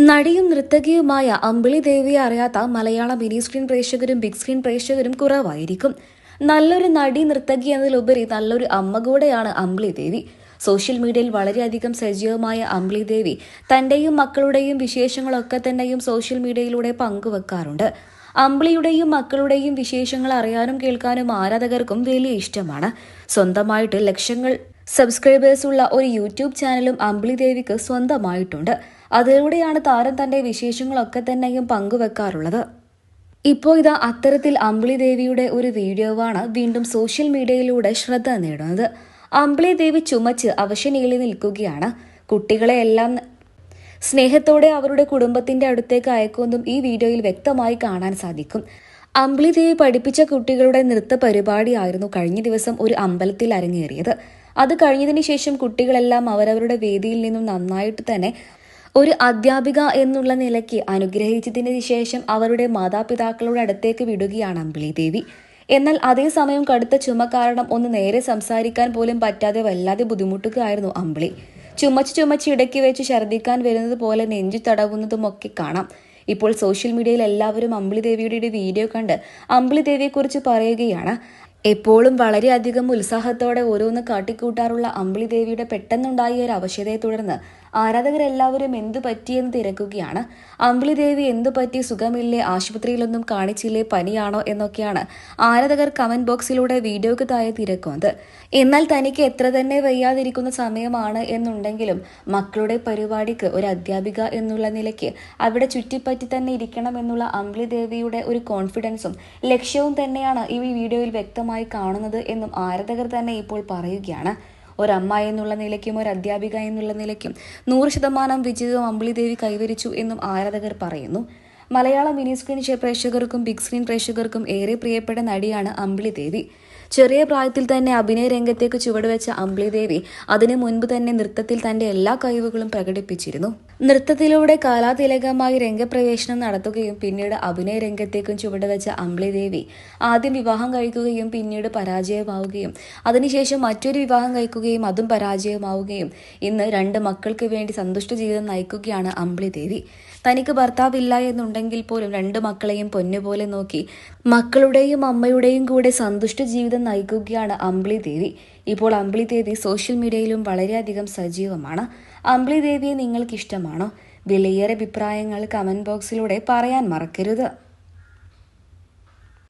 നടിയും നർത്തകിയുമായ അമ്പിളി ദേവിയെ അറിയാത്ത മലയാള മിനി സ്ക്രീൻ പ്രേക്ഷകരും ബിഗ് സ്ക്രീൻ പ്രേക്ഷകരും കുറവായിരിക്കും. നല്ലൊരു നടി നർത്തകി എന്നതിലുപരി നല്ലൊരു അമ്മ കൂടെയാണ് അമ്പിളി ദേവി. സോഷ്യൽ മീഡിയയിൽ വളരെയധികം സജീവമായ അമ്പിളി ദേവി തന്റെയും മക്കളുടെയും വിശേഷങ്ങളൊക്കെ തന്നെയും സോഷ്യൽ മീഡിയയിലൂടെ പങ്കുവെക്കാറുണ്ട്. അമ്പിളിയുടെയും മക്കളുടെയും വിശേഷങ്ങൾ അറിയാനും കേൾക്കാനും ആരാധകർക്കും വലിയ ഇഷ്ടമാണ്. സ്വന്തമായിട്ട് ലക്ഷങ്ങൾ സബ്സ്ക്രൈബേഴ്സ് ഉള്ള ഒരു യൂട്യൂബ് ചാനലും അമ്പിളി ദേവിക്ക് സ്വന്തമായിട്ടുണ്ട്. അതിലൂടെയാണ് താരം തന്റെ വിശേഷങ്ങളൊക്കെ തന്നെയും പങ്കുവെക്കാറുള്ളത്. ഇപ്പോൾ ഇതാ അത്തരത്തിൽ അമ്പിളി ദേവിയുടെ ഒരു വീഡിയോവാണ് വീണ്ടും സോഷ്യൽ മീഡിയയിലൂടെ ശ്രദ്ധ നേടുന്നത്. അമ്പിളി ദേവി ചുമച്ച് അവശനീളി നിൽക്കുകയാണ്. കുട്ടികളെ എല്ലാം സ്നേഹത്തോടെ അവരുടെ കുടുംബത്തിന്റെ അടുത്തേക്ക് അയക്കുമെന്നും ഈ വീഡിയോയിൽ വ്യക്തമായി കാണാൻ സാധിക്കും. അമ്പിളി ദേവി പഠിപ്പിച്ച കുട്ടികളുടെ നൃത്ത പരിപാടിയായിരുന്നു കഴിഞ്ഞ ദിവസം ഒരു അമ്പലത്തിൽ അരങ്ങേറിയത്. അത് കഴിഞ്ഞതിന് ശേഷം കുട്ടികളെല്ലാം അവരവരുടെ വേദിയിൽ നിന്നും നന്നായിട്ട് തന്നെ ഒരു അധ്യാപിക എന്നുള്ള നിലയ്ക്ക് അനുഗ്രഹിച്ചതിന് ശേഷം അവരുടെ മാതാപിതാക്കളുടെ അടുത്തേക്ക് വിടുകയാണ് അമ്പിളി ദേവി. എന്നാൽ അതേസമയം കടുത്ത ചുമ കാരണം ഒന്ന് നേരെ സംസാരിക്കാൻ പോലും പറ്റാതെ വല്ലാതെ ബുദ്ധിമുട്ടുകയായിരുന്നു അമ്പിളി. ചുമച്ച് ഇടയ്ക്ക് വെച്ച് ഛർദ്ദിക്കാൻ വരുന്നത് പോലെ നെഞ്ചു തടവുന്നതുമൊക്കെ കാണാം. ഇപ്പോൾ സോഷ്യൽ മീഡിയയിൽ എല്ലാവരും അമ്പിളി ദേവിയുടെ വീഡിയോ കണ്ട് അമ്പിളി ദേവിയെക്കുറിച്ച് പറയുകയാണ്. എപ്പോഴും വളരെയധികം ഉത്സാഹത്തോടെ ഓരോന്ന് കാട്ടിക്കൂട്ടാറുള്ള അമ്പിളി ദേവിയുടെ പെട്ടെന്നുണ്ടായ ഒരു അവശതയെ തുടർന്ന് ആരാധകരെല്ലാവരും എന്തു പറ്റിയെന്ന് തിരക്കുകയാണ്. അമ്പിളി ദേവി എന്തു പറ്റി, സുഖമില്ലേ, ആശുപത്രിയിലൊന്നും കാണിച്ചില്ലേ, പനിയാണോ എന്നൊക്കെയാണ് ആരാധകർ കമന്റ് ബോക്സിലൂടെ വീഡിയോക്ക് താഴെ തിരക്കുന്നത്. എന്നാൽ തനിക്ക് എത്ര തന്നെ വയ്യാതിരിക്കുന്ന സമയമാണ് എന്നുണ്ടെങ്കിലും മക്കളുടെ പരിപാടിക്ക് ഒരു അധ്യാപിക എന്നുള്ള നിലയ്ക്ക് അവിടെ ചുറ്റിപ്പറ്റി തന്നെ ഇരിക്കണം എന്നുള്ള അമ്പിളി ദേവിയുടെ ഒരു കോൺഫിഡൻസും ലക്ഷ്യവും തന്നെയാണ് ഈ വീഡിയോയിൽ വ്യക്തമായി കാണുന്നത് എന്നും ആരാധകർ തന്നെ ഇപ്പോൾ പറയുകയാണ്. ഒരമ്മ എന്നുള്ള നിലയ്ക്കും ഒരു അധ്യാപിക എന്നുള്ള നിലയ്ക്കും 100% വിജയവും അമ്പിളി ദേവി കൈവരിച്ചു എന്നും ആരാധകർ പറയുന്നു. മലയാള മിനി സ്ക്രീൻ പ്രേക്ഷകർക്കും ബിഗ് സ്ക്രീൻ പ്രേക്ഷകർക്കും ഏറെ പ്രിയപ്പെട്ട നടിയാണ് അമ്പിളി ദേവി. ചെറിയ പ്രായത്തിൽ തന്നെ അഭിനയ രംഗത്തേക്ക് ചുവടുവെച്ച അമ്പിളി ദേവി അതിനു മുൻപ് തന്നെ നൃത്തത്തിൽ തന്റെ എല്ലാ കഴിവുകളും പ്രകടിപ്പിച്ചിരുന്നു. നൃത്തത്തിലൂടെ കാലാതിലകമായി രംഗപ്രവേശനം നടത്തുകയും പിന്നീട് അഭിനയ രംഗത്തേക്കും ചുവടുവെച്ച അമ്പിളി ദേവി ആദ്യം വിവാഹം കഴിക്കുകയും പിന്നീട് പരാജയമാവുകയും അതിനുശേഷം മറ്റൊരു വിവാഹം കഴിക്കുകയും അതും പരാജയമാവുകയും ഇന്ന് 2 മക്കൾക്ക് വേണ്ടി സന്തുഷ്ട ജീവിതം നയിക്കുകയാണ് അമ്പിളി ദേവി. തനിക്ക് ഭർത്താവില്ല എന്നുണ്ടെങ്കിൽ പോലും 2 മക്കളെയും പൊന്നുപോലെ നോക്കി മക്കളുടെയും അമ്മയുടെയും കൂടെ സന്തുഷ്ട ജീവിതം നയിക്കുകയാണ് അമ്പിളി ദേവി. ഇപ്പോൾ അമ്പിളി ദേവി സോഷ്യൽ മീഡിയയിലും വളരെയധികം സജീവമാണ്. അമ്പിളി ദേവിയെ നിങ്ങൾക്ക് ഇഷ്ടമാണോ? വിലയേറെ അഭിപ്രായങ്ങൾ കമന്റ് ബോക്സിലൂടെ പറയാൻ മറക്കരുത്.